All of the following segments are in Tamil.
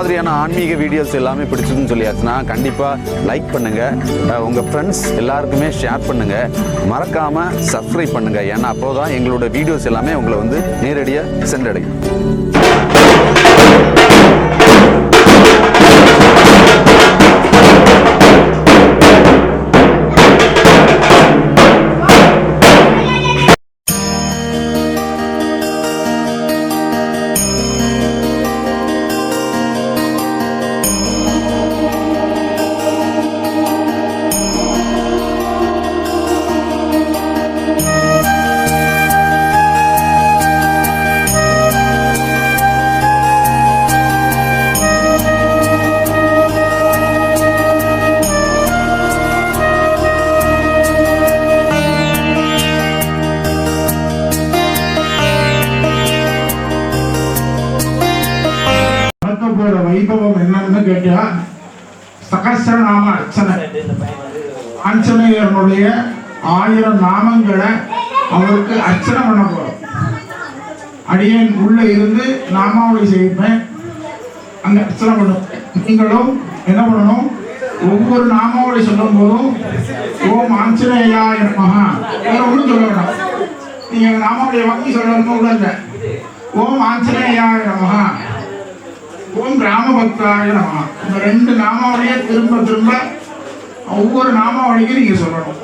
மாதிரியான ஆன்மீக வீடியோஸ் எல்லாமே பிடிச்சதுன்னு சொல்லியாச்சுன்னா கண்டிப்பாக லைக் பண்ணுங்கள், உங்கள் ஃப்ரெண்ட்ஸ் எல்லாருக்குமே ஷேர் பண்ணுங்கள், மறக்காமல் சப்ஸ்கிரைப் பண்ணுங்கள். ஏன்னா அப்போ தான் எங்களோட வீடியோஸ் எல்லாமே உங்களை வந்து நேரடியாக சென்றடையும். வைபவம் என்னன்னு கேட்டா, சகஸ்ரநாம அர்ச்சனை. ஆஞ்சநேயனுடைய 1000 நாமங்களை அவருக்கு அர்ச்சனை பண்ண போறோம். அடியேன் உள்ள இருந்து நாமாவளி செய்வேன், அங்க அர்ச்சனை பண்ணுவேன். நீங்களும் என்ன பண்ணணும், ஒவ்வொரு நாமாவளி சொல்லும் போதும் ஓம் ஆஞ்சநேயாய நமஹ, வேற ஒன்றும் சொல்ல வேண்டாம். நீங்க நாமாவளியை வாங்கி சொல்லணும் கூட இல்லை. ஓம் ஆஞ்சநேயாய நமஹ, ஓம் ராமபக்தாய நமஹ. இந்த 2 நாமாவளியை திரும்ப திரும்ப ஒவ்வொரு நாமாவளிக்கும் நீங்க சொல்லணும்.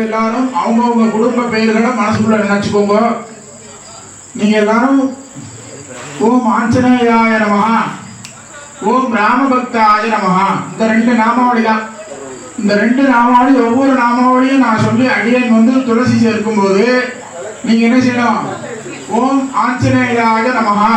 எல்லாரும் அவங்கவுங்க குடும்ப பெயர்களை மனசுக்குள்ள நினைச்சுக்கோங்க. நீங்க எல்லாரும் ஓம் ஆஞ்சநேயாய நமஹ, ஓம் ராமபக்தாய நமஹ, இந்த 2 நாமாவளி தான். இந்த 2 நாமாவளி, ஒவ்வொரு நாமாவளியும் நான் சொல்லி அடியேன் வந்து துளசி சேர்க்கும் போது நீங்க என்ன செய்யணும், ஓம் ஆஞ்சநேயாய நமஹ.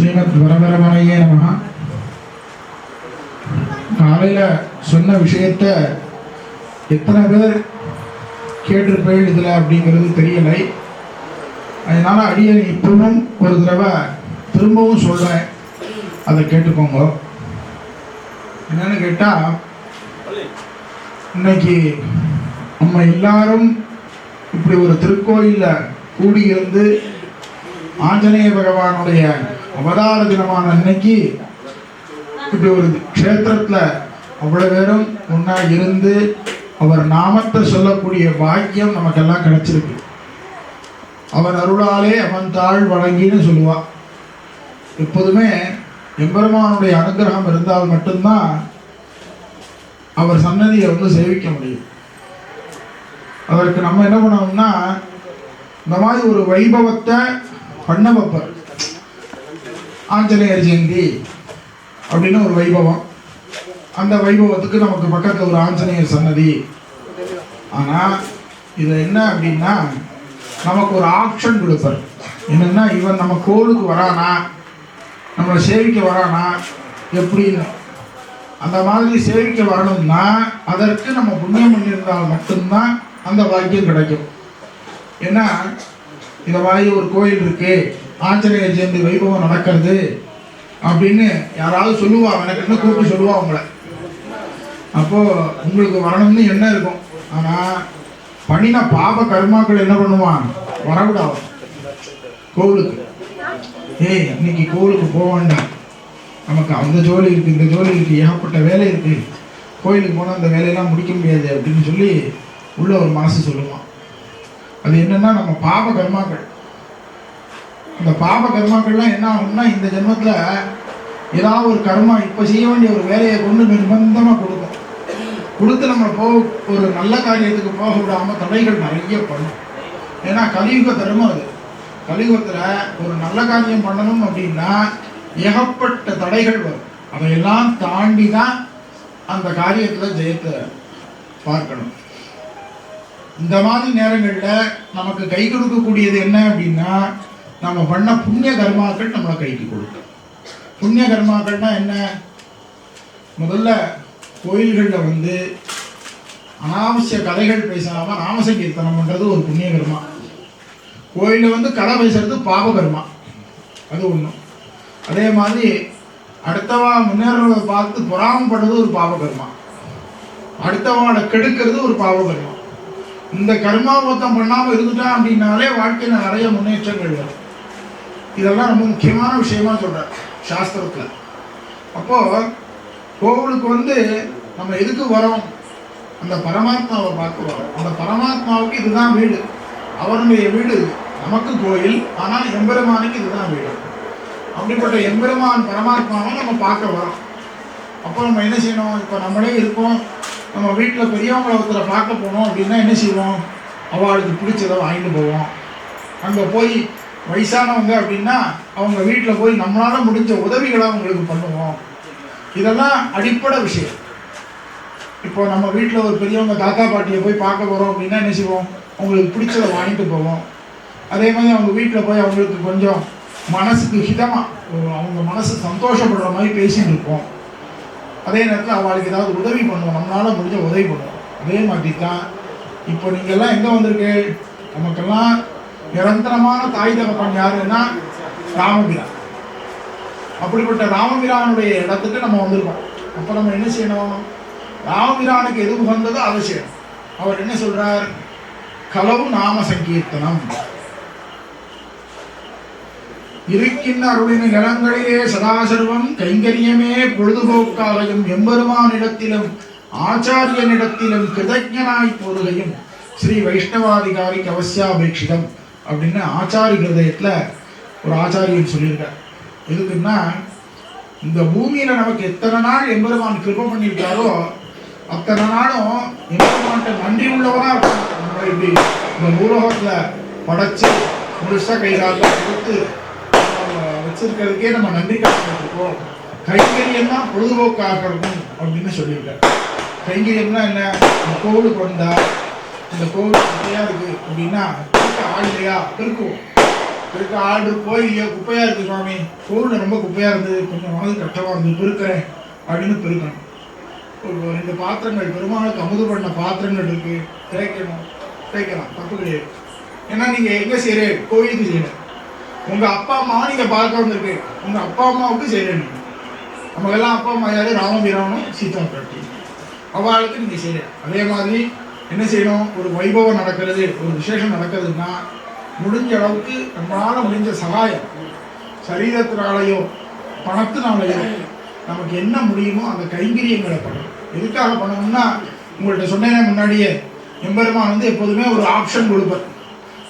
ஸ்ரீமத் வரவரமனையே நமஹ. காலையில சொன்ன விஷயத்த எத்தனை பேர் கேட்டிருப்பேன் இதில் அப்படிங்கிறது தெரியலை. அதனால அடியேன் இப்பவும் ஒரு தடவை திரும்பவும் சொல்கிறேன், அதை கேட்டுக்கோங்க. என்னன்னு கேட்டால், இன்னைக்கு நம்ம எல்லாரும் இப்படி ஒரு திருக்கோயிலில் கூடியிருந்து ஆஞ்சநேய பகவானுடைய அவதார தினமான அன்னைக்கு இப்படி ஒரு க்ஷேத்திரத்தில் அவ்வளோ பேரும் ஒன்றா இருந்து அவர் நாமத்தை சொல்லக்கூடிய பாக்கியம் நமக்கெல்லாம் கிடைச்சிருக்கு. அவன் அருளாலே அவன் தாழ் வழங்கின்னு சொல்லுவான். எப்போதுமே எம்பெருமானுடைய அனுகிரகம் இருந்தால் மட்டும்தான் அவர் சன்னதியை வந்து சேவிக்க முடியும். அதற்கு நம்ம என்ன பண்ணணும்னா, இந்த மாதிரி ஒரு வைபவத்தை பண்ண வைப்பார். ஆஞ்சநேயர் ஜெயந்தி அப்படின்னு ஒரு வைபவம், அந்த வைபவத்துக்கு நமக்கு பக்கத்தில் ஒரு ஆஞ்சநேயர் சன்னதி. ஆனால் இதில் என்ன அப்படின்னா, நமக்கு ஒரு ஆப்ஷன் கொடுப்பார். என்னென்னா, இவன் நம்ம கோவிலுக்கு வரானா, நம்மளை சேவிக்க வரானா எப்படின்னு. அந்த மாதிரி சேவிக்க வரணும்னா அதற்கு நம்ம புண்ணியம் பண்ணியிருந்தால் மட்டும்தான் அந்த பாக்கியம் கிடைக்கும். ஏன்னா இந்த மாதிரி ஒரு கோயில் இருக்கு, ஆஞ்சநேயர் ஜெயந்தி வைபவம் நடக்கிறது அப்படின்னு யாராவது சொல்லுவாங்க, எனக்கு என்ன கூப்பிட்டு சொல்லுவாங்க உங்களை. அப்போது உங்களுக்கு வரணும்னு என்ன இருக்கும். ஆனால் பண்ணின பாப கர்மாக்கள் என்ன பண்ணுவான், வரவிடாது கோவிலுக்கு. இன்னைக்கு கோவிலுக்கு போக வேண்டாம், நமக்கு அந்த ஜோலி இருக்குது, இந்த ஜோலி இருக்குது, ஏகப்பட்ட வேலை இருக்குது, கோயிலுக்கு போனால் அந்த வேலையெல்லாம் முடிக்க முடியாது அப்படின்னு சொல்லி உள்ள ஒரு மனசு சொல்லுவான். அது என்னன்னா, நம்ம பாப கர்மாக்கள். அந்த பாப கர்மாக்கள்லாம் என்ன ஆகும்னா, இந்த ஜென்மத்தில் ஏதாவது ஒரு கர்மா இப்போ செய்ய வேண்டிய ஒரு வேலையை கொண்டு நிர்பந்தமாக கொடுத்து நம்ம ஒரு நல்ல காரியத்துக்கு போக விடாமல் தடைகள் நிறைய பண்ணும். ஏன்னா கலியுக தர்மம் அது. கலியுகத்தில் ஒரு நல்ல காரியம் பண்ணணும் அப்படின்னா ஏகப்பட்ட தடைகள் வரும். அதையெல்லாம் தாண்டி தான் அந்த காரியத்தில் ஜெயத்தை பார்க்கணும். இந்த மாதிரி நேரங்களில் நமக்கு கை கொடுக்கக்கூடியது என்ன அப்படின்னா, நம்ம பண்ண புண்ணிய கர்மாக்கள் நம்மளை கைக்கு கொடுக்கும். புண்ணிய கர்மாக்கள்னா என்ன, முதல்ல கோயில்களில் வந்து அனாவசிய கதைகள் பேசாமல் நாமசங்கீர்த்தனம் பண்ணுறது ஒரு புண்ணிய கர்மா. கோயிலில் வந்து கதை பேசுறது பாபகர்மா, அது ஒன்றும். அதே மாதிரி அடுத்தவா முன்னேறதை பார்த்து பொறாமப்படுறது ஒரு பாபகர்மா, அடுத்தவாளை கெடுக்கிறது ஒரு பாபகர்மா. இந்த கர்மா மொத்தம் பண்ணாமல் இருந்துட்டான் அப்படின்னாலே வாழ்க்கையில் நிறைய முன்னேற்றங்கள் வரும். இதெல்லாம் ரொம்ப முக்கியமான விஷயமா சொல்கிறேன் சாஸ்திரத்தில். அப்போது கோவிலுக்கு வந்து நம்ம எதுக்கு வரோம், அந்த பரமாத்மாவை பார்க்க வரோம். அந்த பரமாத்மாவுக்கு இதுதான் வீடு, அவனுடைய வீடு. நமக்கு கோயில், ஆனால் எம்பெருமானுக்கு இதுதான் வீடு. அப்படிப்பட்ட எம்பெருமான் பரமாத்மாவை நம்ம பார்க்க வரோம். அப்போ நம்ம என்ன செய்யணும், இப்போ நம்மளே இருக்கோம், நம்ம வீட்டில் பெரியவங்களை ஒருத்தரை பார்க்க போனோம் அப்படின்னா என்ன செய்வோம், அவளுக்கு பிடிச்சதை வாங்கிட்டு போவோம். அங்கே போய் வயசானவங்க அப்படின்னா அவங்க வீட்டில் போய் நம்மளால் முடிஞ்ச உதவிகளை அவங்களுக்கு பண்ணுவோம். இதெல்லாம் அடிப்படை விஷயம். இப்போ நம்ம வீட்டில் ஒரு பெரியவங்க தாத்தா பாட்டியை போய் பார்க்க போகிறோம் அப்படின்னா என்ன செய்வோம், அவங்களுக்கு பிடிச்சதை வாங்கிட்டு போவோம். அதே மாதிரி அவங்க வீட்டில் போய் அவங்களுக்கு கொஞ்சம் மனசுக்கு ஹிதமாக, அவங்க மனசு சந்தோஷப்படுற மாதிரி பேசிட்டு இருப்போம். அதே நேரத்தில் அவளுக்கு ஏதாவது உதவி பண்ணுவோம், நம்மளால் முடிஞ்ச உதவி பண்ணுவோம். அதே மாதிரி தான் இப்போ நீங்கள்லாம் எங்கே வந்திருக்கு, நமக்கெல்லாம் நிரந்தரமான தாய் தகப்பன் யாருன்னா ராமபிரான். அப்படிப்பட்ட ராமபிரானுடைய இடத்துக்கு நம்ம வந்திருக்கோம். அப்போ நம்ம என்ன செய்யணும், ராமபிரானுக்கு எது உகந்ததோ அதை செய்யணும். அவர் என்ன சொல்றார், கலவு நாம சங்கீர்த்தனம். இருக்கின்ற அருளின நிலங்களிலே சதாசர்வம் கைங்கரியமே பொழுதுபோக்காகையும் எம்பெருமானிடத்திலும் ஆச்சாரியனிடத்திலும் கிருதஜனாய் போதுகையும் ஸ்ரீ வைஷ்ணவாதிகாரிக்கு அவசியாபேட்சிதம் அப்படின்னு ஆச்சாரி ஹிருதயத்தில் ஒரு ஆச்சாரியன் சொல்லியிருக்கார். எதுக்குன்னா, இந்த பூமியில நமக்கு எத்தனை நாள் எம்பெருமான் கிருபை பண்ணியிருக்காரோ அத்தனை நாளும் எம்பெருமான்கிட்ட நன்றி உள்ளவனா இருக்கும். நம்ம இப்படி இந்த பூலோகத்தில் படைச்சு முழுசா கைகாலில் கொடுத்து வச்சிருக்கிறதுக்கே நம்ம நன்றி காட்டிருக்கோம். கைங்கரியம் தான் பொழுதுபோக்காக இருக்கும் அப்படின்னு சொல்லியிருக்காரு. கைங்கரியம்னா என்ன, இந்த கோவிலுக்கு வந்தா இந்த கோவில் நிறையா இருக்கு அப்படின்னா ஆள் இல்லையா பெருக்குவோம். இருக்க ஆடு கோயிலையோ குப்பையாக இருக்குது சுவாமி, கோவிலில் ரொம்ப குப்பையாக இருந்தது, கொஞ்சம் மாதிரி கஷ்டமாக இருந்தது, பெருக்கிறேன் அப்படின்னு பெருக்கணும். ஒரு 2 பாத்திரங்கள் பெருமாளுக்கு அமுது பண்ண பாத்திரங்கள் இருக்குது, தேய்க்கலாம், தப்பு கிடையாது. ஏன்னா நீங்கள் எங்கே செய்கிறேன், கோயிலுக்கு செய்கிறேன். உங்கள் அப்பா அம்மாவை நீங்கள் பார்க்க வந்திருக்கு, உங்கள் அப்பா அம்மாவுக்கு செய்கிறேன். நமக்கெல்லாம் அப்பா அம்மா யார், ராமபிராமனும் சீதா பிராட்டி, அவளுக்கு நீங்கள் செய்கிறேன். அதே மாதிரி என்ன செய்யணும், ஒரு வைபவம் நடக்கிறது, ஒரு விசேஷம் நடக்கிறதுன்னா முடிஞ்ச அளவுக்கு நம்மளால் முடிஞ்ச சகாயம், சரீரத்தினாலேயோ பணத்தினாலேயோ நமக்கு என்ன முடியுமோ அந்த கைங்கரியங்களை பண்ணணும். எதுக்காக பண்ணணும்னா, உங்கள்கிட்ட சொன்னேனே முன்னாடியே, எம்பெருமான் வந்து எப்போதுமே ஒரு ஆப்ஷன் கொடுப்பார்.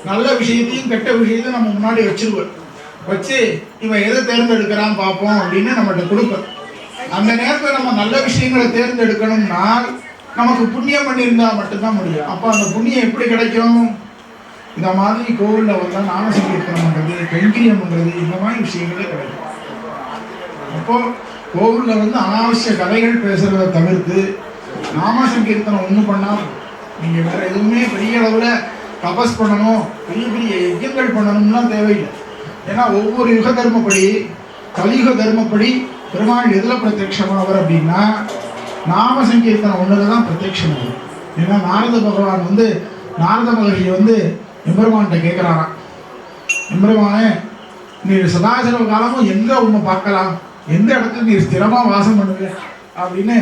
நல்ல விஷயத்தையும் கெட்ட விஷயத்தையும் நம்ம முன்னாடி வச்சிருவார். வச்சு இவன் எதை தேர்ந்தெடுக்கிறான்னு பார்ப்போம் அப்படின்னு நம்மகிட்ட கொடுப்பார். அந்த நேரத்தில் நம்ம நல்ல விஷயங்களை தேர்ந்தெடுக்கணும்னா நமக்கு புண்ணியம் பண்ணியிருந்தால் மட்டும்தான் முடியும். அப்போ அந்த புண்ணியம் எப்படி கிடைக்கும்? இந்த மாதிரி கோவிலில் வந்தால் நாம சங்கீர்த்தனம் பண்ணுறது, கைங்கரியம் பண்ணுறது, இந்த மாதிரி விஷயங்களே கிடைக்கும். அப்போது கோவிலில் வந்து அனாவசிய கதைகள் பேசுகிறத தவிர்த்து நாம சங்கீர்த்தனம் ஒன்றும் பண்ணால், நீங்கள் வேறு எதுவுமே பெரிய அளவில் தபஸ் பண்ணணும், பெரிய பெரிய யஜ்யங்கள் பண்ணணும்லாம் தேவையில்லை. ஏன்னா ஒவ்வொரு யுக தர்மப்படி, கலியுக தர்மப்படி பெருமாள் எதில் பிரத்யட்சமாவர் அப்படின்னா நாம சங்கீர்த்தனம் ஒன்றில் தான் பிரத்யட்சமாகும். ஏன்னா நாரத பகவான் வந்து, நாரத மகர்ஷி வந்து எம்பெருமான்கிட்ட கேட்குறாராம், எம்பெருமானே நீர் சதாசிரவ காலமும் எங்கே உண்மை பார்க்கலாம், எந்த இடத்துல நீர் ஸ்திரமாக வாசம் பண்ணுங்க அப்படின்னு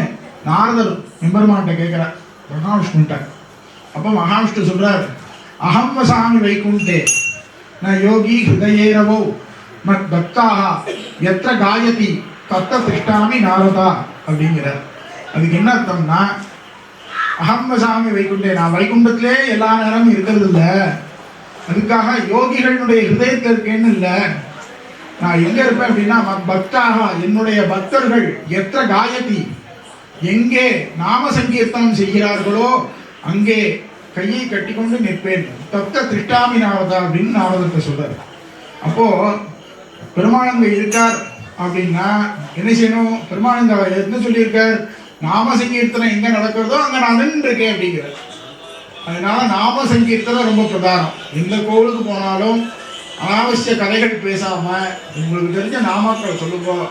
நாரதர் எம்பெருமான்கிட்ட கேட்குறார் மகாவிஷ்ணுட்ட. அப்போ மகாவிஷ்ணு சொல்கிறார், அகம் வசாமி வைகுண்டே ந யோகி ஹிருதயேரவோ மத் பக்தாக எத்த காயதி தத்த திஷ்டாமி நாரதா அப்படிங்கிறார். அதுக்கு என்ன அர்த்தம்னா, அகம் வசாமி வைகுண்டே, நான் வைகுண்டத்திலே எல்லா நேரமும் இருக்கிறது இல்லை, அதுக்காக யோகிகளுடைய ஹிருதயத்தில் இருக்கேன்னு இல்லை, நான் எங்கே இருப்பேன் அப்படின்னா பக்தாக என்னுடைய பக்தர்கள் எத்த காயதி எங்கே நாம சங்கீர்த்தனம் செய்கிறார்களோ அங்கே கையை கட்டி கொண்டு நிற்பேன், தத்த திருஷ்டாமி நாரதா அப்படின்னு நாரதத்தை சொல்றாரு. அப்போ பெருமாள் அங்கே இருக்கார் அப்படின்னா என்ன செய்யணும், பெருமாள் அங்கே என்ன சொல்லியிருக்கார், நாம சங்கீர்த்தனம் எங்கே நடக்கிறதோ அங்கே நான் நின்று இருக்கேன் அப்படிங்கிறார். அதனால நாம சங்கீர்த்தனம் ரொம்ப பிரதானம். எந்த கோவிலுக்கு போனாலும் அனாவசிய கதைகள் பேசாமல் உங்களுக்கு தெரிஞ்ச நாமாக்களை சொல்லுவோம்,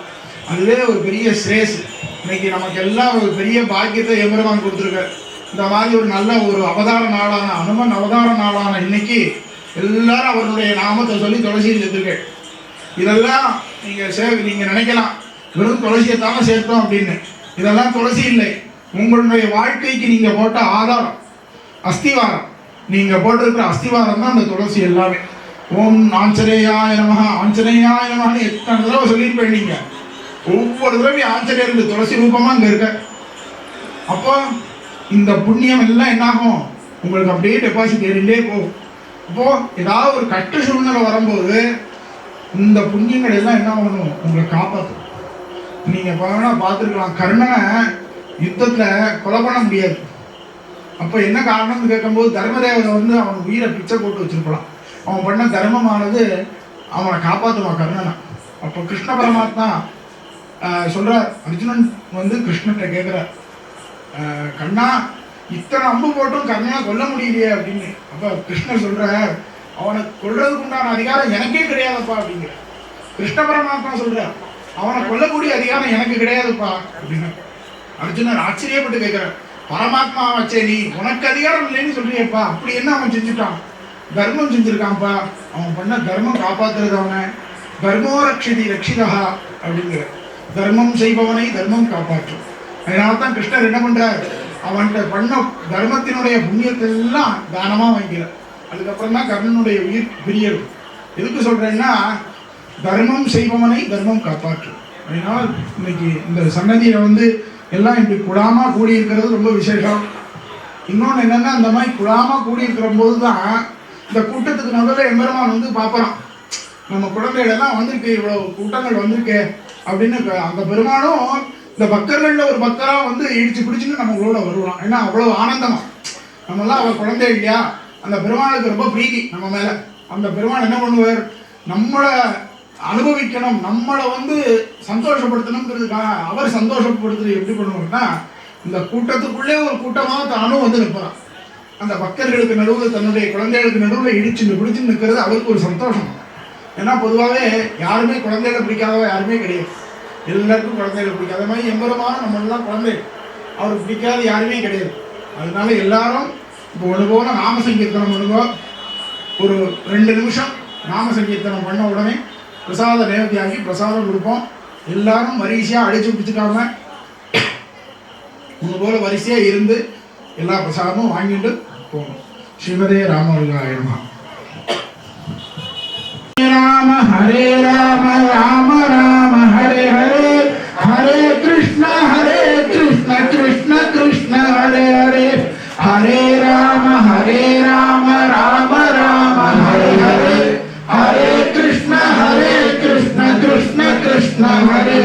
அதுவே ஒரு பெரிய ஸ்ரேஸ். இன்னைக்கு நமக்கு எல்லாம் ஒரு பெரிய பாக்கியத்தை எம்பெருமான் கொடுத்துருக்கார். இந்த மாதிரி ஒரு நல்ல ஒரு அவதார நாளான அனுமன் அவதார நாளான இன்னைக்கு எல்லாரும் அவருடைய நாமத்தை சொல்லி துளசியில் சேர்த்துருக்கேன். இதெல்லாம் நீங்கள் நினைக்கலாம் வெறும் துளசியத்தான சேர்த்தோம் அப்படின்னு. இதெல்லாம் துளசி இல்லை, உங்களுடைய வாழ்க்கைக்கு நீங்கள் போட்ட ஆதாரம், அஸ்திவாரம். நீங்கள் போட்டிருக்கிற அஸ்திவாரம் தான் அந்த துளசி எல்லாமே. ஓம் ஆஞ்சநேயாய நமஹ, ஆஞ்சநேயாய நமஹன்னு எத்தனை தடவை சொல்லியிருப்பேன். நீங்கள் ஒவ்வொரு தடவையும் ஆஞ்சநேயருக்கு துளசி ரூபமாக அங்கே இருக்க. அப்போ இந்த புண்ணியம் எல்லாம் என்னாகும், உங்களுக்கு அப்படியே டெபாசிட் ஏறிண்டே போகும். அப்போது ஏதாவது ஒரு கஷ்ட சூழ்நிலை வரும்போது இந்த புண்ணியங்கள் எல்லாம் என்ன ஆகணும், உங்களை காப்பாற்றும். நீங்கள் பார்த்துருக்கலாம், கர்ணனை யுத்தத்தில் கொலை பண்ண முடியாது. அப்போ என்ன காரணம்னு கேட்கும்போது தர்மதேவதை வந்து அவன் உயிரை பிச்சை போட்டு வச்சுருக்கலாம். அவன் பண்ண தர்மமானது அவனை காப்பாற்றுவான் கர்ணனை. அப்போ கிருஷ்ண பரமாத்மா சொல்கிறார், அர்ஜுனன் வந்து கிருஷ்ணன்கிட்ட கேட்குறார், கண்ணா இத்தனை அம்பு போட்டும் கர்ணனை கொல்ல முடியலையே அப்படின்னு. அப்போ கிருஷ்ணர் சொல்கிறார், அவனை கொல்றதுக்கு உண்டான அதிகாரம் எனக்கே கிடையாதுப்பா அப்படிங்கிற. கிருஷ்ண பரமாத்மா சொல்கிறார், அவனை கொல்லக்கூடிய அதிகாரம் எனக்கு கிடையாதுப்பா அப்படின்னு. அர்ஜுனர் ஆச்சரியப்பட்டு கேட்குறார், பரமாத்மா வச்சே நீ உனக்கு அதிகாரம் இல்லைன்னு சொல்றியப்பா, அப்படி என்ன அவன் செஞ்சுட்டான், தர்மம் செஞ்சுருக்கான்ப்பா, அவன் பண்ண தர்மம் காப்பாற்றுறது அவனை, தர்மோ ரக்ஷதி ரக்ஷிதா அப்படிங்கிற. தர்மம் செய்பவனை தர்மம் காப்பாற்றும். அதனால தான் கிருஷ்ணர் என்ன பண்ணுறார், அவன்கிட்ட பண்ண தர்மத்தினுடைய புண்ணியத்தை எல்லாம் தானமாக வாங்கிக்கிறார். அதுக்கப்புறம் தான் கர்ணனுடைய உயிர் பிரியர். எதுக்கு சொல்கிறேன்னா, தர்மம் செய்பவனை தர்மம் காப்பாற்றும். அதனால் இன்னைக்கு இந்த சன்னதியை வந்து எல்லாம் இப்படி குழாமாக கூடியிருக்கிறது ரொம்ப விசேஷம். இன்னொன்று என்னென்னா, அந்த மாதிரி குழாமாக கூடியிருக்கிற போது தான் இந்த கூட்டத்துக்கு நடுவில் எம்பெருமான் வந்து பார்க்குறான், நம்ம குழந்தைகளெல்லாம் வந்திருக்கு, இவ்வளோ கூட்டங்கள் வந்திருக்கு அப்படின்னு. அந்த பெருமானும் இந்த பக்தர்களில் ஒரு பக்தராக வந்து இடிச்சு பிடிச்சின்னு நம்மளோட வருவான். ஏன்னா அவ்வளோ ஆனந்தமாக, நம்மளாம் அவர் குழந்தை இல்லையா, அந்த பெருமானுக்கு ரொம்ப பிரீதி நம்ம மேலே. அந்த பெருமான் என்ன பண்ணுவார், நம்மளை அனுபவிக்கணும், நம்மளை வந்து சந்தோஷப்படுத்தணுங்கிறதுக்காக அவர் சந்தோஷப்படுத்துறது எப்படி பண்ணுவார்னா, இந்த கூட்டத்துக்குள்ளே ஒரு கூட்டமாக தானும் வந்து நிற்பான். அந்த பக்தர்களுக்கு நடுவில் தன்னுடைய குழந்தைகளுக்கு நடுவில் இடிச்சு பிடிச்சு நிற்கிறது அவருக்கு ஒரு சந்தோஷம். ஏன்னா பொதுவாகவே யாருமே குழந்தைகளை பிடிக்காதவ யாருமே கிடையாது. எல்லாருக்கும் குழந்தைகளை பிடிக்காத மாதிரி எம்பெருமான் நம்மளாம் குழந்தை அவருக்கு பிடிக்காத யாருமே கிடையாது. அதனால எல்லாரும் இப்போ ஒன்று போல நாம சங்கீர்த்தனம் பண்ணுங்க. ஒரு 2 நிமிஷம் நாம சங்கீர்த்தனம் பண்ண உடனே பிரசாத நேவதியாகி பிரசாதம் கொடுப்போம். எல்லாரும் வரிசையாக அடிச்சு பிடிச்சிக்காம ஒன்று போல வரிசையாக இருந்து எல்லா பிரசாதமும் வாங்கிட்டு போகணும். ஸ்ரீமதே ராம ராம ஹரே ராம ராம ராம ஹரே ஹரே ஹரே கிருஷ்ண கிருஷ்ண கிருஷ்ண ஹரே ஹரே ஹரே ராம ராம ராம ஹரே ஹரே ஹரே கிருஷ்ண கிருஷ்ண கிருஷ்ண ஹரே